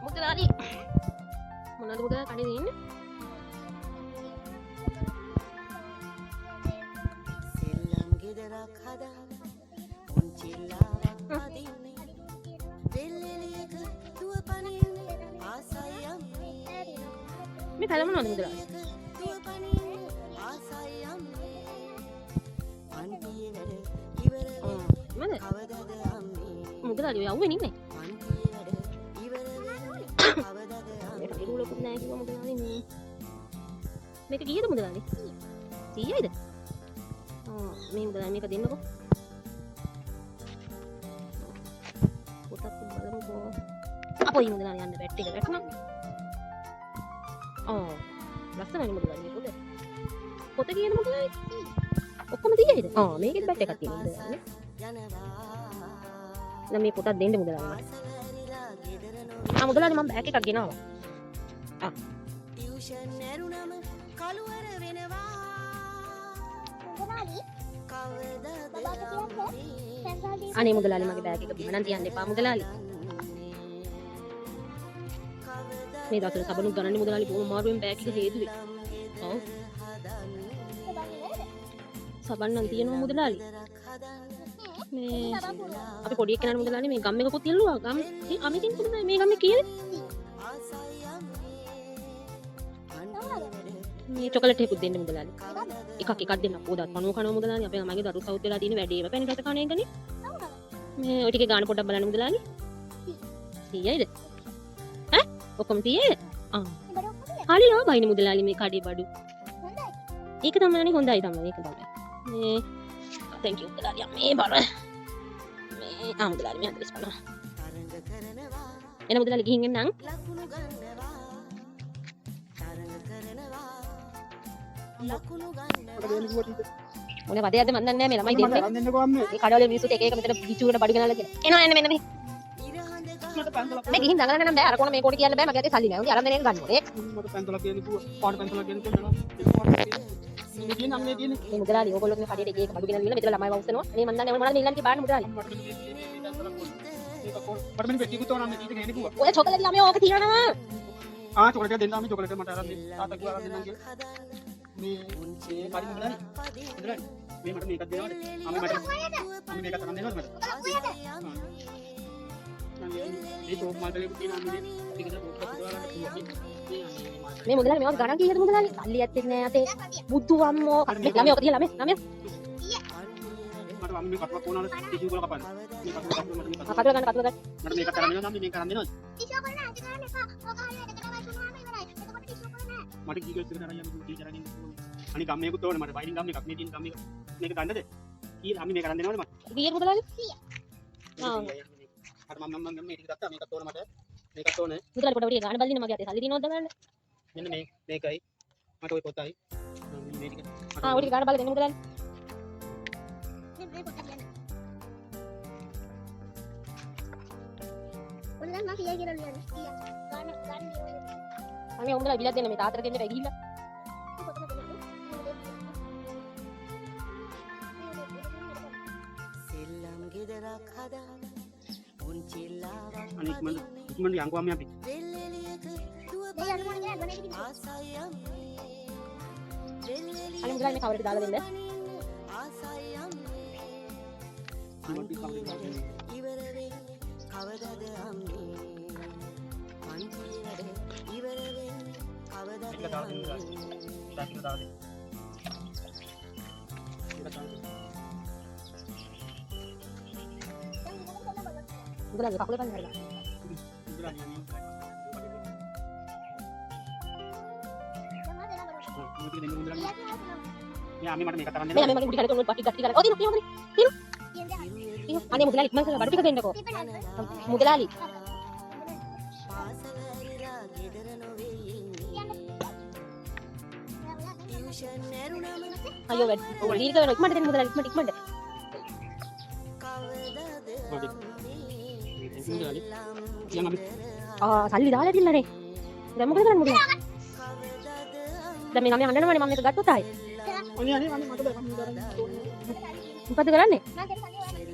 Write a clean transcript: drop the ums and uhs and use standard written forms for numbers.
මුදලාලි මොනවද මුදලා කඩේ දෙන්නේ? සෙල්ලම් ගෙදරක් හදා පුංචිල්ලාවක් අදින්නේ දෙල්ලෙලියක දුව පනින්නේ ආසයි අම්මේ මේ කලම මොනවද මුදලාලි? දුව පනින්නේ ආසයි අම්මේ අන්තියේ වැඩ ඉවර මද කවදද අම්මේ මුදලාලි ඔය අවුවේ නින්නේ. අන්තියේ වැඩ ඉවර කවදද අම්මේ ඒක ලොකුත් නෑ කිව්ව මුදලාලි මේ. මේක කීයද මුදලාලි? 100යිද? මේ මුදලාලි මේක දෙන්නකෝ. පොතක් බලමුකෝ. අපොයි මුදලාලි යන්න බැට් එක වැටුණා. ලස්සනයි මුදලාලි මේ පොත. පොත කීයද මුදලාලි? ඔක්කොම 100යිද? මේකෙත් බැට් එකක් තියෙනවා මුදලාලි. නම් මේ පොතක් දෙන්න මුදලාලි මට. මුදලාලි මම බෑග් එකක් ගෙනාවා. ටියුෂන් ඇරුණම කළුවර වෙනවා අනේ මුදලාලි මගේ බෑග් එක බිම නම් තියන්න එපා මුදලාලි. මේ දවස්වල සබනුත් ගණන්නේ මුදලාලි බොහොම අමාරුවෙන් බෑග් එක හේදුවේ. ඔව්. සබන් නම් තියෙනවා මුදලාලි. මේ අපි පොඩි එක්කෙනාට මුදලාලි මේ ගම් එකකුත් තියලුවා. ගම් අමිතින් මුදලාලි මේ ගම්මේ කීයද? මේ චොකලට් එකකුත් දෙන්න මුදලාලි. එකක් දෙන්න පොඩක් පණුව කනවා මුදලාලි. අපේ ළමයිගේ දරු සවුත් වෙලා තියෙන වැඩේම පැණි රස කණ එකනේ. මේ ඔය ටිකේ ගාන පොඩ්ඩක් බලන්න මුදලාලි. 100යිද? ඈ? ඔක්කොම 100යිද? හරි නෝ බයින මුදලාලි මේ කඩේ බඩු. ඒක තමයි හොඳයි තමයි ඒක තමයි. මේ thank you මුදලාලි මේ බර. මේ මුදලාලි මේ අදස් බලන්න. එන මුදලාලි ගිහින් එන්නම්. මොන වදයක්ද මන් දන්නේ නැහැ මේ ළමයි දෙන්නේ. මේ කඩවල මිනිස්සුත් එක එක මෙතන පිචුකට බඩු ගෙනල්ලා කියලා. එනවා එන්න මෙන්න මේ. මේ ගිහින් දඟලන්න නම් බෑ. අර කොන මේ කොට කියන්න බෑ. මගේ අතේ සල්ලි නැහැ. උන්ගේ අරන් දෙන එක ගන්න ඕනේ. මට පැන්තලක් කියන්නේ කිව්වා. පාට පැන්තලක් කියන්නේ කොහොමද? මේ කියන්නේ අම්මේ කියන්නේ. මේ මුදලාලි ඕගොල්ලෝ මේ කඩේට එක එක බඩු ගෙනල්ලා මෙතන ළමයි වවුස්සනවා. මේ මන් දන්නේ මොනවද මේ ඉල්ලන්නේ කියලා බලන්න මුදලාලි. මට මේ පෙට්ටියකුත් ඕන අම්මේ ඊට ගෙන්නේ කිව්වා. ඔය චොකලට් ළමයි ඕක තියනවා. චොකලට් එක දෙන්න අම්මේ චොකලට් මට අරන් දෙන්න. තාත්තා කිව්වා අරන් දෙන්නම් කියලා. මේ පාඩි මුදලාලි. මුදලාලි මේ මට මේකක් දෙනවද? අම්මේ මට මේකක් අරන් දෙනවද මට? මේ තෝප් මාල්කලෙකුත් තියෙන අම්මේ ටිකට පොත් පුදවලා පුළුවන්. මේ මුදලාලි මේවත් ගණන් කීයද මුදලාලි? සල්ලි ඇත්තේ නෑ අතේ. බුදු අම්මෝ. මේ ළමයි ඕක තියලා ළමයි. මට අම්මේ කටුවක් ඕනවද? ටිෂු වල කපන්න. මේ කටුව මට මේක. කටුව ගන්න. මට මේකත් අරන් දෙනවද? අම්මේ මේක අරන් දෙනවද? මට කීකල් දෙන්න අරන් යන්න ටීචර් අරන් ඉන්න. අනික ගම්මේකුත් ඕනේ මට වයිරින් ගම් එකක් මේ තියෙන ගම් එක. මේක ගන්නද? කී අම්මේ මේක අරන් දෙනවද මට? කීයද මුදලාලි? 100. අර මම මේ ටික ගත්තා මේකත් ඕනේ මට. මේකත් ඕනේ. මුදලාලි පොඩ පොඩි ගාන බල්දින මගේ අතේ සල්ලි දිනවද ගන්න? මෙන්න මේකයි. මට ওই පොතයි. මේ ටික. ඔය ටික ගාන බල්ල දෙන්න මුදලාලි. ඔන්න මම කීය කියලා ලියන්නේ. ගාන අනේ උඹලා බිලක් දෙන්න මේ තාත්තට දෙන්න බෑ ගිහිල්ලා. සෙල්ලම් ගෙදරක් හදා පුංචිල්ලාවක් අනික මම ඉක්මනට යංගෝ අම්මේ අපි. දෙල්ලෙලියක දුව මේ අනුමන කියන ගණන් කිව්වා. ආසයි අම්මේ අනේ මුදලාලි මේ කවරේට දාලා දෙන්න. ආසයි අම්මේ මම කවුරුද? ඉවර වෙයි කවදද අම්මේ අන්තියේ වැඩ ඉවර වෙයි කවදද අම්මේ තාක්ෂණ දාලා දෙන්න. මුදලාලි කකුල ගන්න හරියට. මුදලාලි යන්නේ. මොකද දෙන්න මුදලාලි. මේ අම්මේ මට මේකත් අරන් මේ දෙන්න. මගේ මුඩි කඩේ පටි ගත්ති කරලා. ඔය තියෙනවා. අනේ මුදලාලි ඉක්මන් කරලා බඩු ටික දෙන්නකෝ. මුදලාලි. පාසල ඇරිලා ගෙදර නොවේ ඉන්නේ ටියුෂන් ඇරුණම අයියෝ වැඩි. ඔය දීර්ඝ වෙන ඉක්මනට දෙන්න මුදලාලි ඉක්මනට. කවදද මුදලාලි. කියන්න අපි සල්ලි දාලා තියලානේ. දැන් මොකද කරන්නේ මුදලාලි? දැන් මේ ළමයා හඬනවානේ මම මේක ගත්තොත් ආයේ. අනේ මට බෑ මම මොකද කරන්නේ? මම දෙන්න කන්නේ ඔයාලා.